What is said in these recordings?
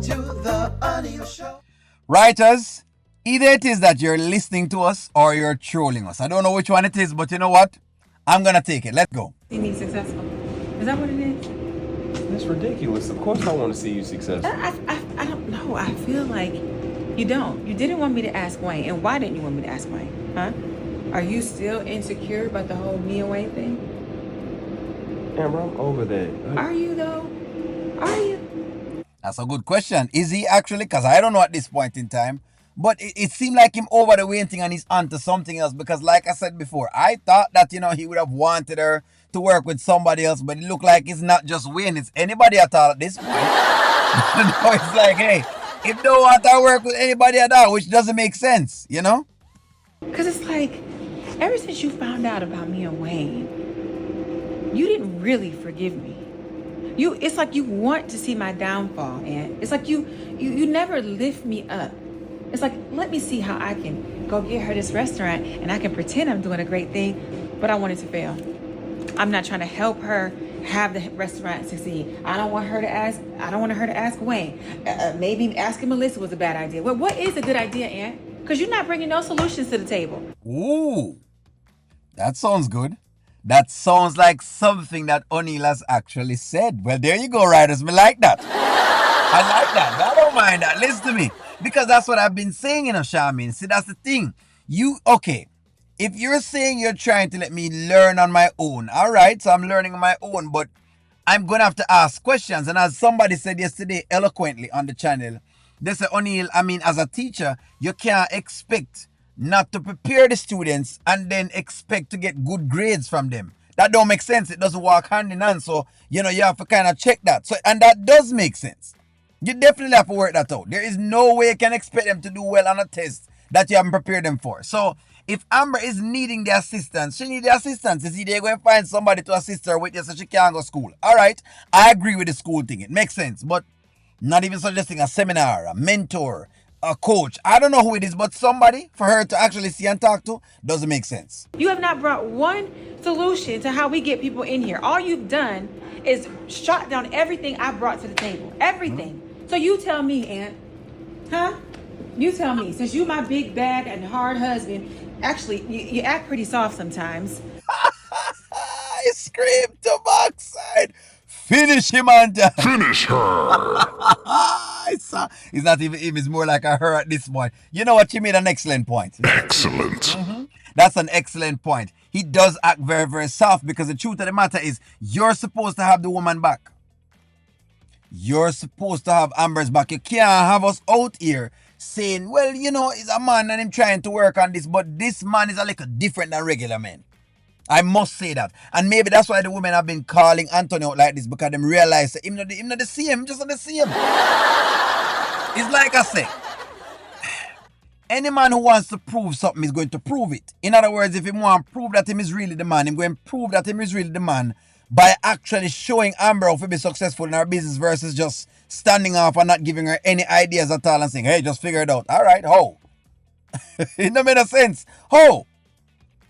to the O'Neill Show. Writers, either it is that you're listening to us or you're trolling us. I don't know which one it is, but you know what? I'm gonna take it. Let's go. See me successful. Is that what it is? That's ridiculous. Of course I want to see you successful. I don't know. I feel like you don't. You didn't want me to ask Wayne. And why didn't you want me to ask Wayne? Huh? Are you still insecure about the whole me and Wayne thing? Amber, I'm over that. Are you though? Are you? That's a good question. Is he actually? Because I don't know at this point in time. But it seemed like him over the Wayne thing and he's onto something else. Because like I said before, I thought that, he would have wanted her to work with somebody else. But it looked like it's not just Wayne. It's anybody at all at this point. No, it's like, hey, if don't want to work with anybody at all, which doesn't make sense, Because it's like, ever since you found out about me and Wayne, you didn't really forgive me. It's like you want to see my downfall, and it's like you never lift me up. It's like, let me see how I can go get her this restaurant and I can pretend I'm doing a great thing, but I want it to fail. I'm not trying to help her have the restaurant succeed. I don't want her to ask Wayne. Maybe asking Melissa was a bad idea. Well, what is a good idea, Aunt? Because you're not bringing no solutions to the table. Ooh, that sounds good. That sounds like something that O'Neill has actually said. Well, there you go, writers. Me like that. I like that. I don't mind that. Listen to me. Because that's what I've been saying, Charmaine. See, that's the thing. Okay. If you're saying you're trying to let me learn on my own, all right, so I'm learning on my own, but I'm going to have to ask questions. And as somebody said yesterday eloquently on the channel, they said, O'Neill, as a teacher, you can't expect not to prepare the students and then expect to get good grades from them. That don't make sense. It doesn't walk hand in hand. So, you have to kind of check that. So, and that does make sense. You definitely have to work that out. There is no way you can expect them to do well on a test that you haven't prepared them for. So, if Amber is needing the assistance, she needs the assistance. Is they're going to find somebody to assist her with you so she can't go to school. All right, I agree with the school thing. It makes sense. But not even suggesting a seminar, a mentor, a coach. I don't know who it is, but somebody for her to actually see and talk to doesn't make sense. You have not brought one solution to how we get people in here. All you've done is shot down everything I brought to the table. Everything. So you tell me, Aunt. Huh? You tell me. Since you my big bad and hard husband, actually, you act pretty soft sometimes. I screamed to backside. Finish him, Anta. Finish her. It's not even him. It's more like a her at this point. You know what? She made an excellent point. Excellent. Mm-hmm. That's an excellent point. He does act very, very soft because the truth of the matter is you're supposed to have the woman back. You're supposed to have Amber's back. You can't have us out here saying, well, he's a man and him trying to work on this, but this man is a little different than regular men. I must say that. And maybe that's why the women have been calling Anthony out like this, because they realize that him not the same, just not the same. It's like I say, any man who wants to prove something is going to prove it. In other words, if he want to prove that him is really the man, he's going to prove that him is really the man by actually showing Amber how to be successful in her business versus just standing off and not giving her any ideas at all and saying, hey, just figure it out. All right, how? It don't make sense. How?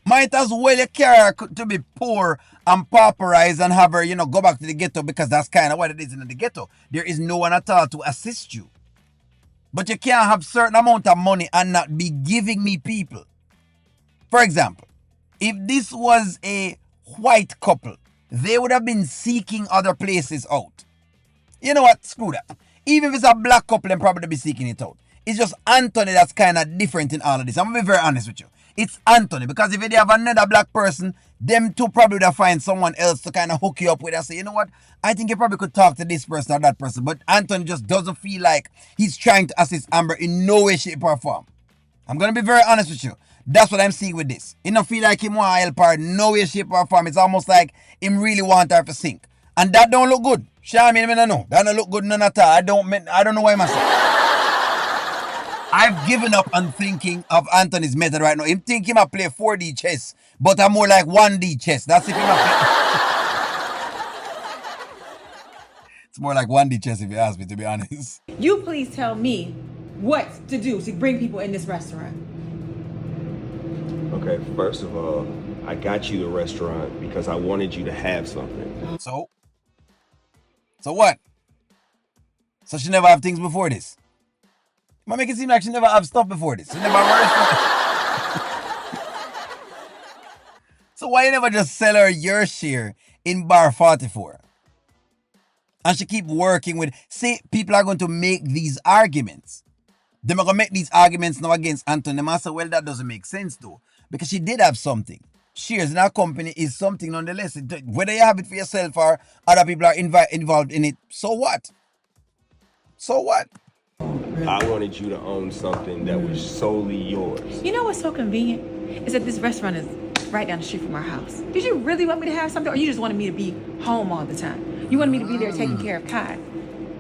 Might as well you carry her to be poor and pauperized and have her, go back to the ghetto, because that's kind of what it is in the ghetto. There is no one at all to assist you. But you can't have certain amount of money and not be giving me people. For example, if this was a white couple, they would have been seeking other places out. You know what? Screw that. Even if it's a black couple, they'll probably be seeking it out. It's just Anthony that's kind of different in all of this. I'm going to be very honest with you. It's Anthony, because if they have another black person, them two probably would have find someone else to kind of hook you up with and say, you know what, I think you probably could talk to this person or that person. But Anthony just doesn't feel like he's trying to assist Amber in no way, shape, or form. I'm going to be very honest with you. That's what I'm seeing with this. He don't feel like he want to help her no way, shape, or form. It's almost like him really want her to sink. And that don't look good. Charmaine, I know. That don't look good none at all. I don't know why I'm saying. I've given up on thinking of Anthony's method right now. Him think he might play 4D chess, but I'm more like 1D chess. That's if he might play. It's more like 1D chess if you ask me, to be honest. You please tell me what to do to bring people in this restaurant. Okay, first of all, I got you the restaurant because I wanted you to have something. So what? So she never have things before this. I make it seem like she never have stuff before this. She never have a restaurant. So why you never just sell her your share in bar 44? And she keep working with, say people are going to make these arguments. They're going to make these arguments now against Anthony. They must say, well, that doesn't make sense though. Because she did have something. Shares in our company is something nonetheless. Whether you have it for yourself or other people are involved in it, so what? So what? I wanted you to own something that was solely yours. You know what's so convenient? Is that this restaurant is right down the street from our house. Did you really want me to have something, or you just wanted me to be home all the time? You wanted me to be there taking care of Kai?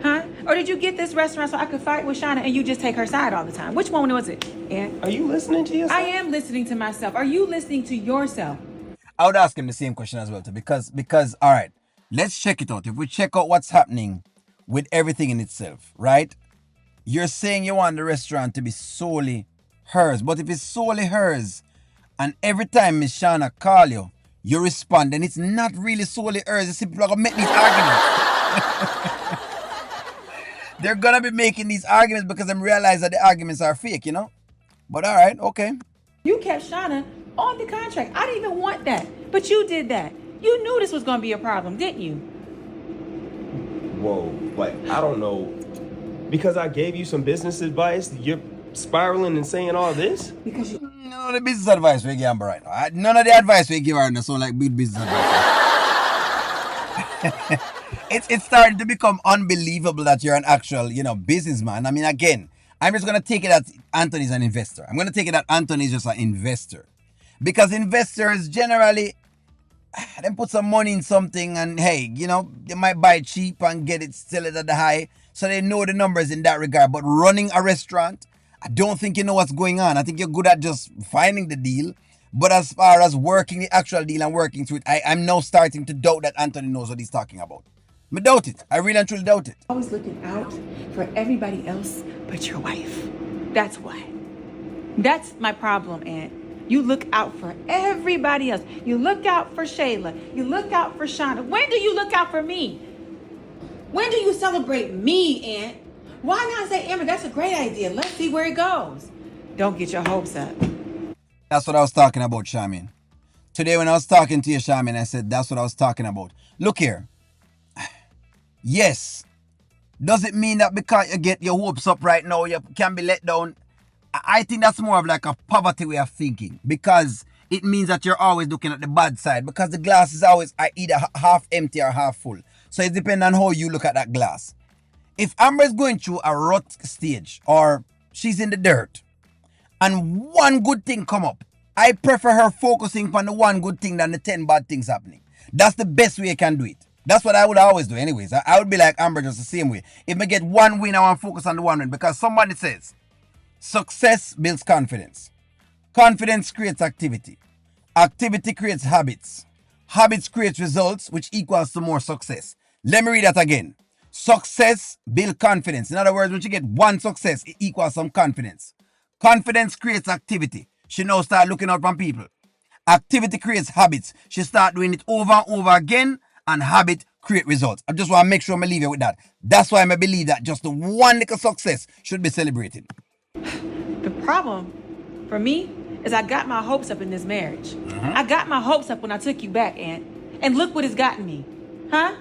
Huh? Or did you get this restaurant so I could fight with Shauna and you just take her side all the time? Which one was it? And Are you listening to yourself? I am listening to myself. Are you listening to yourself? I would ask him the same question as well, too, because all right, let's check it out. If we check out what's happening with everything in itself, right? You're saying you want the restaurant to be solely hers, but if it's solely hers, and every time Miss Shauna call you, you respond, then it's not really solely hers. You see, people are gonna make these arguments. They're gonna be making these arguments because they realize that the arguments are fake, you know? But all right, okay. You kept Shauna on the contract. I didn't even want that, but you did that. You knew this was going to be a problem, didn't you? Whoa, like, I don't know. Because I gave you some business advice, you're spiraling and saying all this? Because you... None of the business advice we give Amber right now. None of the advice we give her now sound like big business advice. It's starting to become unbelievable that you're an actual, businessman. I mean, again, I'm just going to take it that Anthony's an investor. I'm going to take it that Anthony's just an investor. Because investors generally, they put some money in something and hey, they might buy it cheap and get it, sell it at the high. So they know the numbers in that regard. But running a restaurant, I don't think you know what's going on. I think you're good at just finding the deal. But as far as working the actual deal and working through it, I'm now starting to doubt that Anthony knows what he's talking about. I doubt it. I really and truly doubt it. Always looking out for everybody else but your wife. That's why. That's my problem, Aunt. You look out for everybody else. You look out for Shayla. You look out for Shauna. When do you look out for me? When do you celebrate me, Aunt? Why not say, Amber, that's a great idea. Let's see where it goes. Don't get your hopes up. That's what I was talking about, Charmaine. Today when I was talking to you, Charmaine, I said that's what I was talking about. Look here. Yes. Does it mean that because you get your hopes up right now, you can be let down? I think that's more of like a poverty way of thinking, because it means that you're always looking at the bad side, because the glass is always either half empty or half full. So it depends on how you look at that glass. If Amber is going through a rut stage or she's in the dirt and one good thing come up, I prefer her focusing on the one good thing than the 10 bad things happening. That's the best way you can do it. That's what I would always do anyways. I would be like Amber just the same way. If I get one win, I want to focus on the one win, because somebody says success builds confidence. Confidence creates activity. Activity creates habits. Habits creates results, which equals to more success. Let me read that again. Success builds confidence. In other words, when you get one success, it equals some confidence. Confidence creates activity. She now start looking out for people. Activity creates habits. She start doing it over and over again, and habit create results. I just want to make sure I leave you with that. That's why I believe that just the one little success should be celebrated. The problem for me is I got my hopes up in this marriage. I got my hopes up when I took you back, Aunt. And look what it's gotten me. Huh?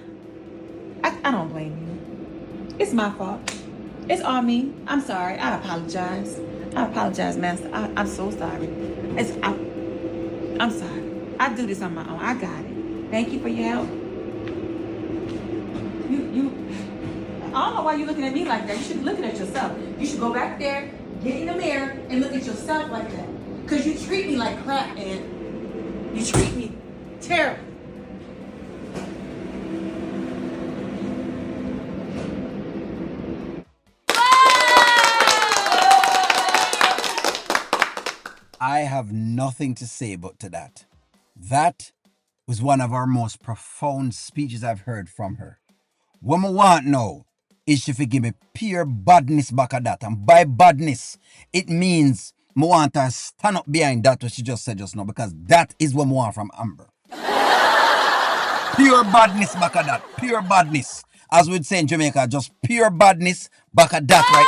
I don't blame you. It's my fault. It's all me. I'm sorry. I apologize. I apologize, Master. I'm so sorry. I'm sorry. I do this on my own. I got it. Thank you for your help. I don't know why you're looking at me like that. You should be looking at yourself. You should go back there, get in the mirror, and look at yourself like that. Because you treat me like crap, and you treat me terrible. I have nothing to say but to that. That was one of our most profound speeches I've heard from her. What I want now is she to give me pure badness back at that. And by badness, it means I want her to stand up behind that what she just said just now, because that is what I want from Amber. Pure badness back at that. Pure badness. as we'd say in Jamaica, just pure badness back at that right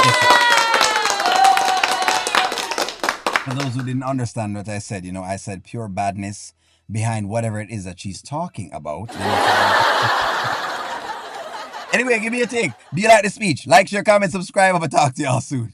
there. For those who didn't understand what I said, I said pure badness behind whatever it is that she's talking about. Anyway, give me a take. Do you like the speech? Like, share, comment, subscribe. I'm going to talk to y'all soon.